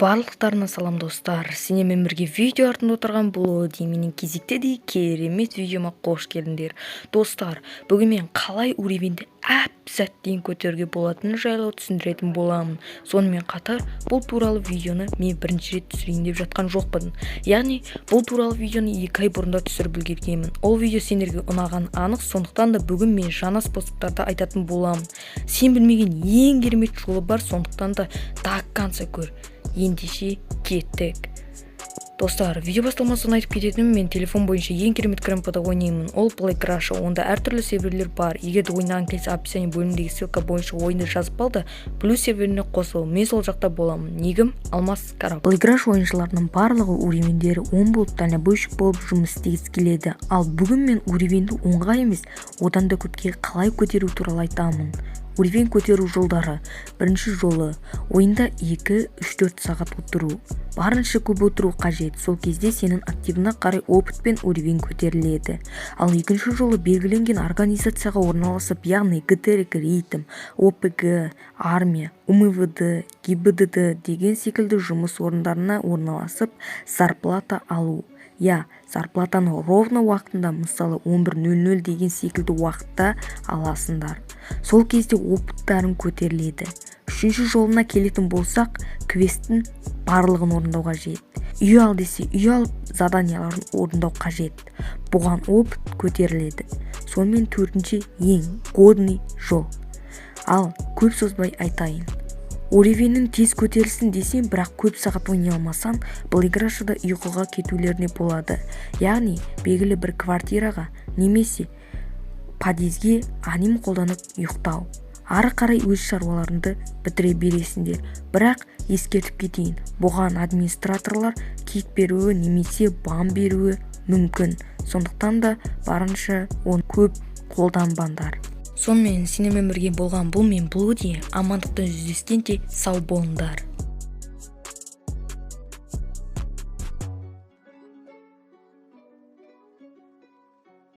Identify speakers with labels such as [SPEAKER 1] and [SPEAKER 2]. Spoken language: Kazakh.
[SPEAKER 1] Барлықтарына салам достар. Сенемен бірге видео артында отырған бұл менің кезекте де керемет видеома қош келдіңдер. Достар, бүгін мен қалай уровеньді әп-сәттен көтеруге болатыны жайлы түсіндіретін боламын. Сонымен қатар бұл туралы видеоны мен бірінші рет түсірейін деп жатқан жоқпын. Яғни бұл туралы видеоны 2 ай бұрында түсіріп үлгергенмін. Ол видео сендерге ұнаған анық, сондықтан да бүгін мен жаңа способтарды айтатын боламын. Сен білмеген ең керемет жолы бар, сондықтан да до конца көр. Ендеше кеттік. Достар, видео басталмастан айтып кететінім, мен телефон бойынша ең керемет грампада ойнаймын. Ол Play Crush. Онда әртүрлі серверлер бар. Егер де ойнаған келсе, описание бөліміндегі ссылка бойынша ойынды жазып алды, плюс серверіне қосыл. Мен сол жақта боламын. Негім Алмас Карап. Play Crush ойыншыларының барлығы уровендері 10 болып дальнобойщик болып жұмыс істегісі келеді. Ал бүгін мен уровенді 10-ға емес, одан да көпке қалай көтеру туралы айтамын. Уровень көтеру жолдары. Бірінші жолы, ойында 2-3-4 сағат отыру. Барынша көп отыру қажет. Сол кезде сенің активына қарай опытпен уровень көтеріледі. Ал екінші жолы белгіленген организацияға орналасып, яғни ГТРК, рейтім, ОПГ, армия, УМВД, ГИБДД деген секілді жұмыс орындарына орналасып, зарплата алу. Зарплатаны ровно уақытында, мысалы 11:00 деген секілді уақытта аласыңдар. Сол кезде опыттарың көтеріледі. Үшінші жолына келетін болсақ, квесттің барлығын орындау қажет. Үй ал десе, үй алып заданияларын орындау қажет. Бұған опыт көтеріледі. Сонымен төртінші ең годный жол. Ал көп созбай айтайын. Уровенің тез көтерілсін десем, бірақ көп сағат ойнай алмасан, Play Crush'да ұйқыға кетулеріне болады. Яғни, белгілі бір квартираға немесе подъезге аним қолданып ұйықтау. Ары қарай өз шаруаларыңды бітіре бересіңдер. Бірақ ескертіп кетейін, бұған администраторлар кек беруі немесе бан беруі мүмкін. Сондықтан да барынша оны көп қолданбаңдар. Сонымен сенемен бірге болған бұл мен Блуди. Амандықта жүздескенде сау болыңдар.